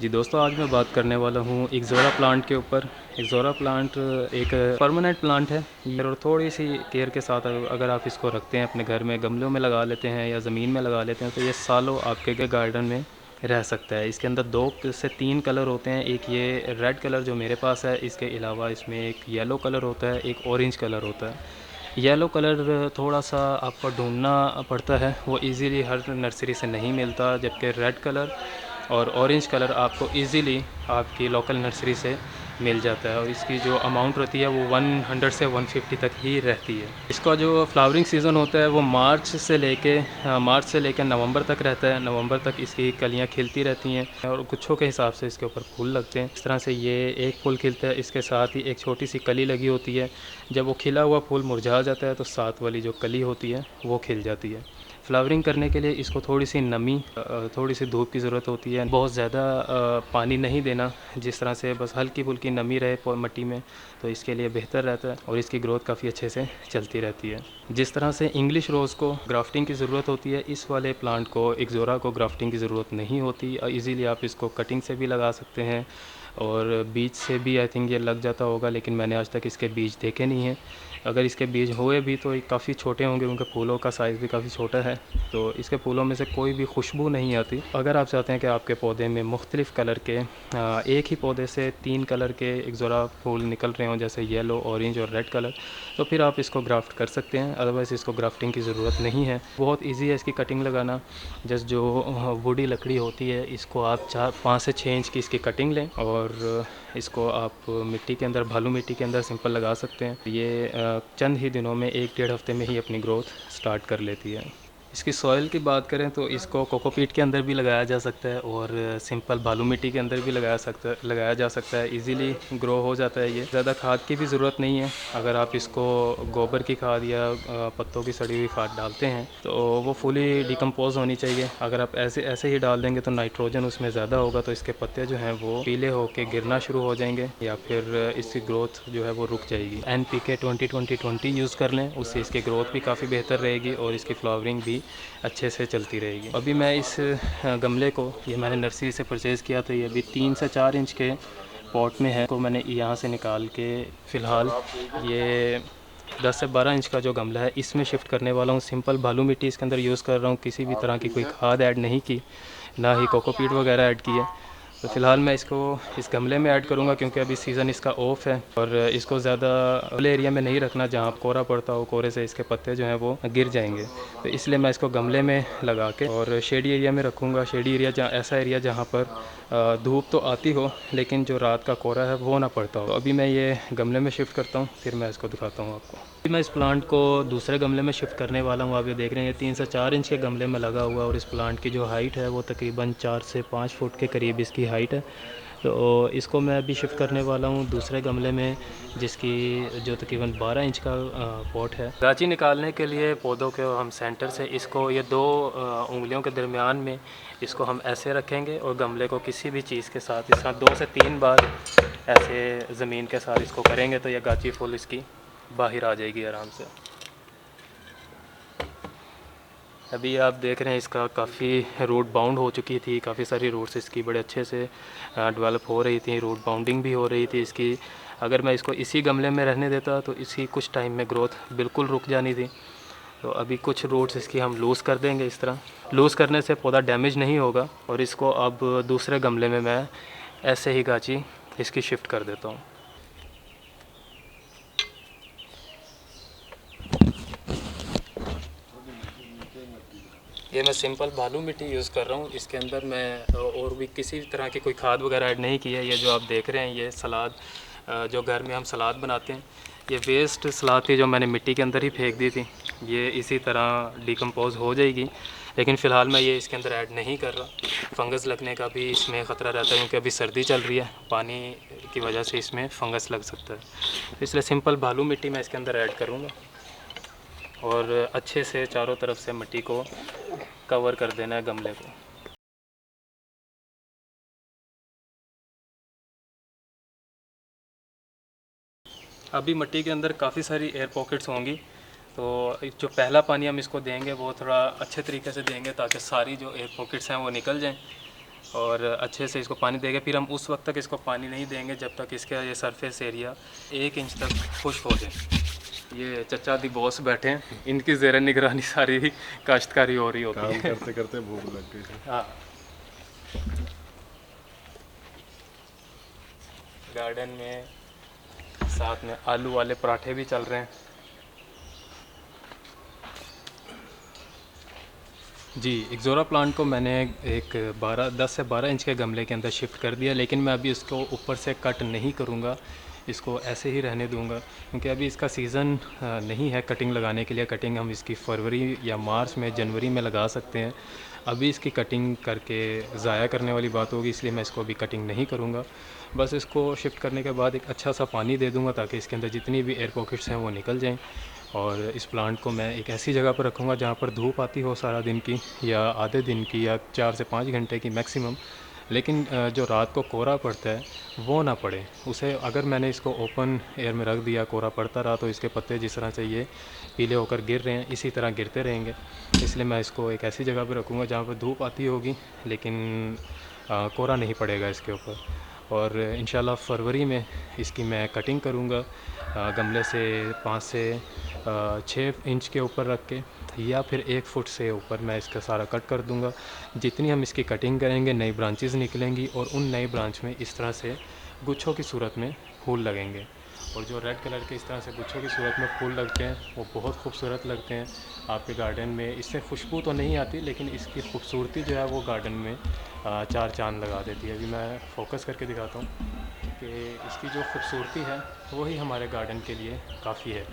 जी दोस्तों, आज मैं बात करने वाला हूँ इक्ज़ोरा प्लांट के ऊपर। इक्ज़ोरा प्लांट एक परमानेंट प्लांट है ये, और थोड़ी सी केयर के साथ अगर आप इसको रखते हैं अपने घर में, गमलों में लगा लेते हैं या ज़मीन में लगा लेते हैं, तो ये सालों आपके गार्डन में रह सकता है। इसके अंदर 2 से 3 कलर होते हैं। एक ये रेड कलर जो मेरे पास है, इसके अलावा इसमें एक येलो कलर होता है, एक ऑरेंज कलर होता है। येलो कलर थोड़ा सा आपको ढूंढना पड़ता है, वो इजीली हर नर्सरी से नहीं मिलता, जबकि रेड कलर और ऑरेंज कलर आपको इजीली आपकी लोकल नर्सरी से मिल जाता है, और इसकी जो अमाउंट रहती है वो 100 से 150 तक ही रहती है। इसका जो फ्लावरिंग सीज़न होता है वो मार्च से लेकर नवंबर तक रहता है। नवंबर तक इसकी कलियां खिलती रहती हैं और गुच्छों के हिसाब से इसके ऊपर फूल लगते हैं। इस तरह से ये एक फूल खिलता है, इसके साथ ही एक छोटी सी कली लगी होती है। जब वो खिला हुआ फूल मुरझा जाता है तो साथ वाली जो कली होती है वो खिल जाती है। फ्लावरिंग करने के लिए इसको थोड़ी सी नमी, थोड़ी सी धूप की ज़रूरत होती है। बहुत ज़्यादा पानी नहीं देना, जिस तरह से बस हल्की फुल्की नमी रहे मिट्टी में, तो इसके लिए बेहतर रहता है और इसकी ग्रोथ काफ़ी अच्छे से चलती रहती है। जिस तरह से इंग्लिश रोज़ को ग्राफ्टिंग की ज़रूरत होती है, इस वाले प्लांट को, इक्ज़ोरा को, ग्राफ्टिंग की ज़रूरत नहीं होती। इजीली आप इसको कटिंग से भी लगा सकते हैं और बीज से भी आई थिंक ये लग जाता होगा, लेकिन मैंने आज तक इसके बीज देखे नहीं हैं। अगर इसके बीज हुए भी तो ये काफ़ी छोटे होंगे, उनके फूलों का साइज़ भी काफ़ी छोटा है, तो इसके फूलों में से कोई भी खुशबू नहीं आती। अगर आप चाहते हैं कि आपके पौधे में मुख्तलिफ़ कलर के, एक ही पौधे से 3 कलर के इक्ज़ोरा फूल निकल रहे हों, जैसे येलो, ऑरेंज और रेड कलर, तो फिर आप इसको ग्राफ्ट कर सकते हैं। अदरवाइज़ इसको ग्राफ्टिंग की ज़रूरत नहीं है। बहुत ईजी है इसकी कटिंग लगाना। जस्ट जो वुडी लकड़ी होती है, इसको आप 5 से 6 इंच की इसकी कटिंग लें और इसको आप मिट्टी के अंदर, भालू मिट्टी के अंदर सिंपल लगा सकते हैं। ये चंद ही दिनों में 1-1.5 हफ्ते में ही अपनी ग्रोथ स्टार्ट कर लेती है। इसकी सॉइल की बात करें तो इसको कोकोपीट के अंदर भी लगाया जा सकता है और सिंपल बालू मिट्टी के अंदर भी लगाया जा सकता है। इजीली ग्रो हो जाता है ये। ज़्यादा खाद की भी ज़रूरत नहीं है। अगर आप इसको गोबर की खाद या पत्तों की सड़ी हुई खाद डालते हैं तो वो फुली डिकम्पोज होनी चाहिए। अगर आप ऐसे ऐसे ही डाल देंगे तो नाइट्रोजन उसमें ज़्यादा होगा, तो इसके पत्ते जो हैं वो पीले होकर गिरना शुरू हो जाएंगे या फिर इसकी ग्रोथ जो है वो रुक जाएगी। NPK 20-20-20 यूज़ कर लें, उससे इसकी ग्रोथ भी काफ़ी बेहतर रहेगी और इसकी फ्लावरिंग भी अच्छे से चलती रहेगी। अभी मैं इस गमले को, ये मैंने नर्सरी से परचेज़ किया था, ये अभी 3 से 4 इंच के पॉट में है, को मैंने यहाँ से निकाल के फ़िलहाल ये 10 से 12 इंच का जो गमला है इसमें शिफ्ट करने वाला हूँ। सिंपल बालू मिट्टी इसके अंदर यूज़ कर रहा हूँ, किसी भी तरह की कोई खाद ऐड नहीं की, ना ही कोकोपीट वगैरह ऐड की है। तो फ़िलहाल मैं इसको इस गमले में ऐड करूँगा क्योंकि अभी सीज़न इसका ऑफ है और इसको ज़्यादा खुले एरिया में नहीं रखना जहाँ कोहरा पड़ता हो, कोहरे से इसके पत्ते जो हैं वो गिर जाएंगे। तो इसलिए मैं इसको गमले में लगा के और शेडी एरिया में रखूँगा। शेडी एरिया ऐसा एरिया जहाँ पर धूप तो आती हो लेकिन जो रात का कोहरा है वो ना पड़ता हो। तो अभी मैं ये गमले में शिफ्ट करता हूँ, फिर मैं इसको दिखाता हूँ आपको। अभी मैं इस प्लांट को दूसरे गमले में शिफ्ट करने वाला हूँ। आप ये देख रहे हैं 3 से 4 इंच के गमले में लगा हुआ, और इस प्लांट की जो हाइट है वो तकरीबन 4 से 5 फुट के करीब इसकी हाइट है। तो इसको मैं अभी शिफ्ट करने वाला हूँ दूसरे गमले में, जिसकी जो तकरीबन 12 इंच का पॉट है। गाची निकालने के लिए पौधों के हम सेंटर से इसको, ये 2 उंगलियों के दरमियान में इसको हम ऐसे रखेंगे और गमले को किसी भी चीज़ के साथ इस तरह 2 से 3 बार ऐसे ज़मीन के साथ इसको करेंगे तो ये गाची फुल इसकी बाहर आ जाएगी आराम से। अभी आप देख रहे हैं इसका काफ़ी रूट बाउंड हो चुकी थी, काफ़ी सारी रूट्स इसकी बड़े अच्छे से डेवलप हो रही थी, रूट बाउंडिंग भी हो रही थी इसकी। अगर मैं इसको इसी गमले में रहने देता तो इसी कुछ टाइम में ग्रोथ बिल्कुल रुक जानी थी। तो अभी कुछ रूट्स इसकी हम लूज़ कर देंगे। इस तरह लूज़ करने से पौधा डैमेज नहीं होगा। और इसको अब दूसरे गमले में मैं ऐसे ही गाची इसकी शिफ्ट कर देता हूँ। ये मैं सिंपल बालू मिट्टी यूज़ कर रहा हूँ। इसके अंदर मैं और भी किसी तरह की कोई खाद वगैरह ऐड नहीं की है। ये जो आप देख रहे हैं ये सलाद, जो घर में हम सलाद बनाते हैं, ये वेस्ट सलाद थी जो मैंने मिट्टी के अंदर ही फेंक दी थी। ये इसी तरह डिकम्पोज़ हो जाएगी, लेकिन फ़िलहाल मैं ये इसके अंदर ऐड नहीं कर रहा। फंगस लगने का भी इसमें ख़तरा रहता है क्योंकि अभी सर्दी चल रही है, पानी की वजह से इसमें फंगस लग सकता है। इसलिए सिंपल बालू मिट्टी मैं इसके अंदर ऐड करूँगा और अच्छे से चारों तरफ से मिट्टी को कवर कर देना है गमले को। अभी मिट्टी के अंदर काफ़ी सारी एयर पॉकेट्स होंगी, तो जो पहला पानी हम इसको देंगे वो थोड़ा अच्छे तरीके से देंगे ताकि सारी जो एयर पॉकेट्स हैं वो निकल जाएं। और अच्छे से इसको पानी देंगे। फिर हम उस वक्त तक इसको पानी नहीं देंगे जब तक इसका ये सरफेस एरिया 1 इंच तक खुश्क हो जाए। ये चचा दी बॉस बैठे हैं, इनकी ज़ेर निगरानी सारी काश्तकारी हो रही होती है। करते करते भूख लग गई। हाँ, गार्डन में साथ में आलू वाले पराठे भी चल रहे हैं। जी, एक्ज़ोरा प्लांट को मैंने एक 10 से 12 इंच के गमले के अंदर शिफ्ट कर दिया, लेकिन मैं अभी इसको ऊपर से कट नहीं करूँगा, इसको ऐसे ही रहने दूँगा क्योंकि अभी इसका सीज़न नहीं है कटिंग लगाने के लिए। कटिंग हम इसकी फरवरी या मार्च में, जनवरी में लगा सकते हैं। अभी इसकी कटिंग करके ज़ाया करने वाली बात होगी, इसलिए मैं इसको अभी कटिंग नहीं करूँगा। बस इसको शिफ्ट करने के बाद एक अच्छा सा पानी दे दूँगा ताकि इसके अंदर जितनी भी एयर पॉकेट्स हैं वो निकल जाएँ। और इस प्लांट को मैं एक ऐसी जगह पर रखूँगा जहाँ पर धूप आती हो सारा दिन की या आधे दिन की या 4 से 5 घंटे की मैक्सिमम, लेकिन जो रात को कोहरा पड़ता है वो ना पड़े उसे। अगर मैंने इसको ओपन एयर में रख दिया, कोहरा पड़ता रहा, तो इसके पत्ते जिस तरह से ये पीले होकर गिर रहे हैं इसी तरह गिरते रहेंगे। इसलिए मैं इसको एक ऐसी जगह पर रखूँगा जहाँ पर धूप आती होगी लेकिन कोहरा नहीं पड़ेगा इसके ऊपर। और इंशाल्लाह फरवरी में इसकी मैं कटिंग करूँगा गमले से 5 से 6 इंच के ऊपर रख के, या फिर 1 फुट से ऊपर मैं इसका सारा कट कर दूँगा। जितनी हम इसकी कटिंग करेंगे नई ब्रांचेज़ निकलेंगी और उन नई ब्रांच में इस तरह से गुच्छों की सूरत में फूल लगेंगे। और जो रेड कलर के इस तरह से गुच्छों की सूरत में फूल लगते हैं वो बहुत खूबसूरत लगते हैं आपके गार्डन में। इससे खुशबू तो नहीं आती लेकिन इसकी खूबसूरती जो है वो गार्डन में 4 चाँद लगा देती है। अभी मैं फ़ोकस करके दिखाता हूँ कि इसकी जो खूबसूरती है वही हमारे गार्डन के लिए काफ़ी है।